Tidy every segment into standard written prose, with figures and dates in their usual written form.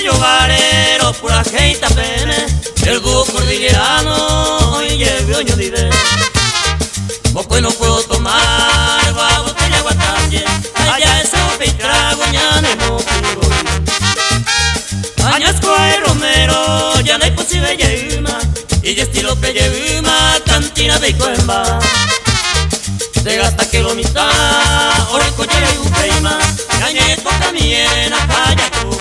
Yo valero, pura gente pene, el dúo cordillerano, y el vioño diré. Moco y no puedo tomar, va botella agua también, allá es sopa y trago, ya no puedo ir. Añasco hay romero, ya no hay posible yeuma, y ya estilo pelleuma, cantina de coemba. Se gasta que lo mitad, ore coche y un peima, cañe toca miena, calla tu.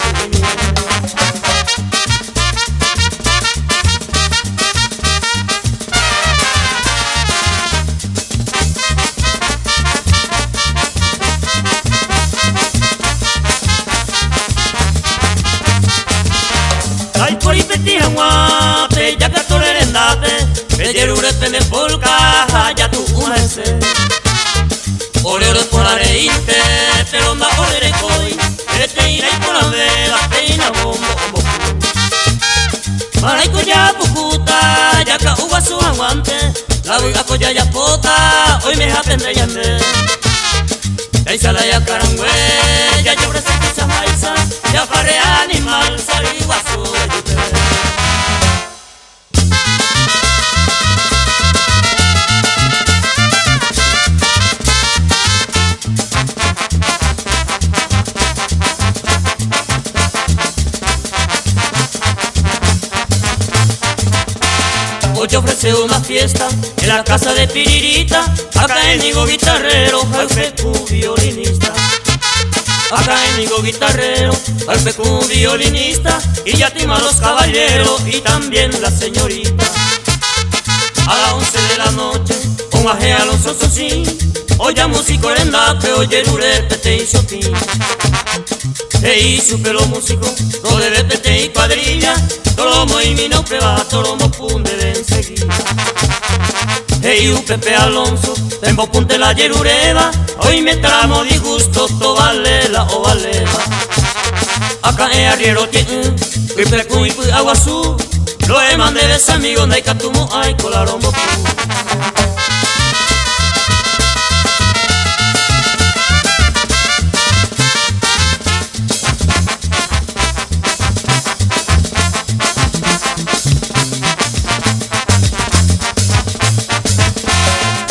Ay, por ahí petija guape, ya que tú le rendate, pellerure pende polka, ya tú una ese. Oreo por areíte, pero anda orere coi, te iré por la vela, peina bombo, bombo. Maraico ya pucuta, ya que uva su aguante, la buga coya ya pota, hoy me japende ya me. Ya isala ya carangüe, ya yo presento esa maíza, ya faré animal, salí guaso, hoy te ofrece una fiesta en la casa de Piririta, acá en Nigo guitarrero, Alfecu violinista. Acá en Nigo guitarrero, Alfecu violinista, y ya tima los caballeros y también la señorita. A las 11 de la noche, con Aje Alonso Sosín, oye músico rendate, oye lurete te hizo ti. Ey, su pelo músico, no debe pete y cuadrilla, tolomo y mi no peba, tolomo punde de enseguida. Ey, Pepe Alonso, tembo punte la yerureba, hoy me tramo disgusto, to valela o valela. Acá en arriero tiene, y precu y pu aguazú, lo eman de ves amigo, no hay catumo, ay colarombo pu.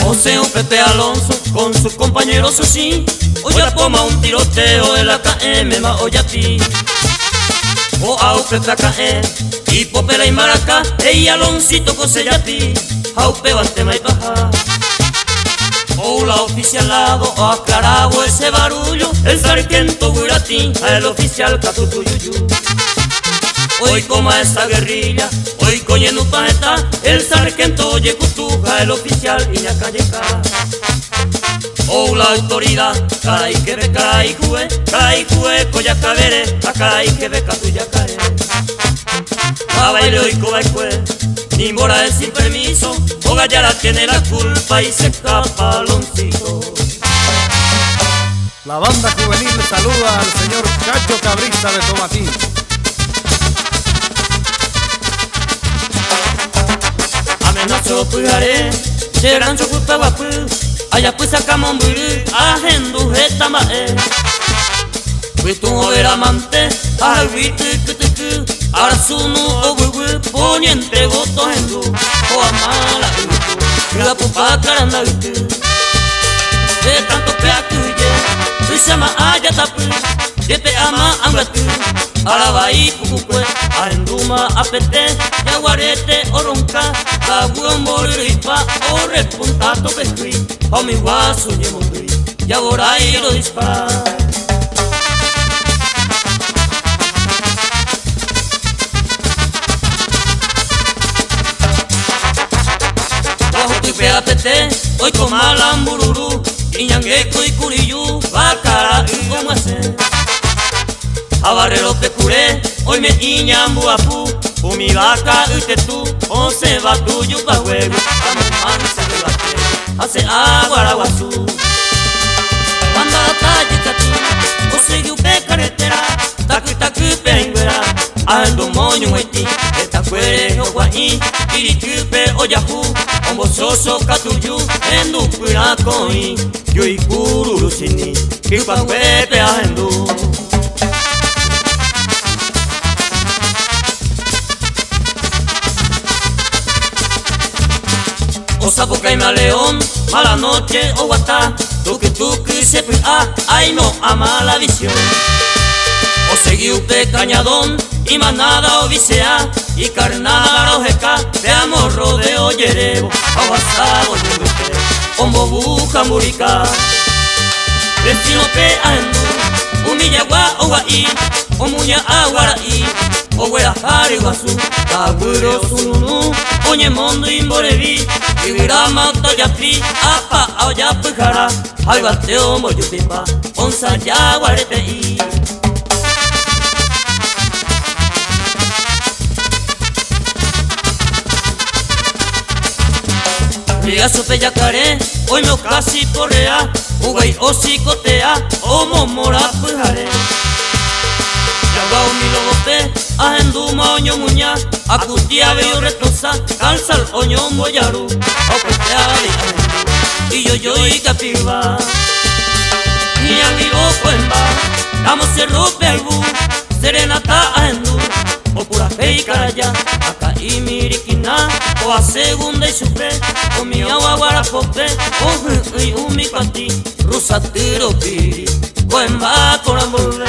José Pepe Alonso con sus compañeros sí, hoy ya toma un tiroteo en la KM Maoyapi. O a Pepe KM y Popera y Maracá, y Aloncito Coseyapi, Aupe Bantema y Baja. O la oficialado, o aclarado ese barullo, el sargento Guiratín, a el oficial Catutuyuyu. Hoy coma esa guerrilla, hoy coñenu paeta, el sargento Yecutuja, el oficial Iñacayeca. Oh la autoridad, caray que ve, caray jue, coyacabere, a caray que ve catuyacare. A baile hoy cobaicue, ni mora es sin permiso, o Gallara tiene la culpa y se escapa Aloncito. La banda juvenil saluda al señor Cacho Cabrista de Tomatín. Amenazo pujaré, cherancho culpa guapu, allá pues sacamos mburu, ajendu jetamae. Witu over amante, ay witu kutuku, arsunu obugu, poniente goto hendu, o amala utu, la pupa caranda utu. De tanto peacuye, tu llama ayatapu, de te ama amgatu, arabai pukukue, ahenduma apete, yaguarete oronca, kaguomboripa, o repuntato pescui, o mi guasu yemondui, yaborai lo dispara. Apete, hoy con malambururu, Iñangueco y Curiyú, Bacara y Guamase. A barrero pecuré, hoy me iñambuapu, Umi vaca utetu, o se va tuyo pa' huevo, amumanse de bate, hace aguaraguazú. Cuando la talla tatu, o sigue upe carretera, tacu tacu oyahu ombososo katuyu endu pirakoi yui kururusini kipakwepe ahendu Osapoca y Maleón, mala noche o guatá, tuki se ay no ama la visión. O seguí usted cañadón y manada o visea y carnada ojeca de amor rodeo yerebo, aguasado y usted, ombo buja murica. Destino pe ahendu, umillagua o guaí, o muña aguaraí, o huerajari guazú, taburo sununu, oñemondo imboreví, Ibirama toyapi, apa aoyapujara, albateo moyupipa, onza yaguarepei. Llega sope yacaré, hoy no casi porrea, uguay o psicotea, o momora pujare. Yagua mi lobote, ahenduma oño muña, acutia veo retosa, calzal oño moyaru, y yo y capiva. Y amigo cuemba, damos cerro perbu, serenata ahendu, o pura fe y caraya, acá y miriquina, o a segunda y supre, o mi agua guarapope, o y un mi pati, rusa tiro piri, cuemba con amor.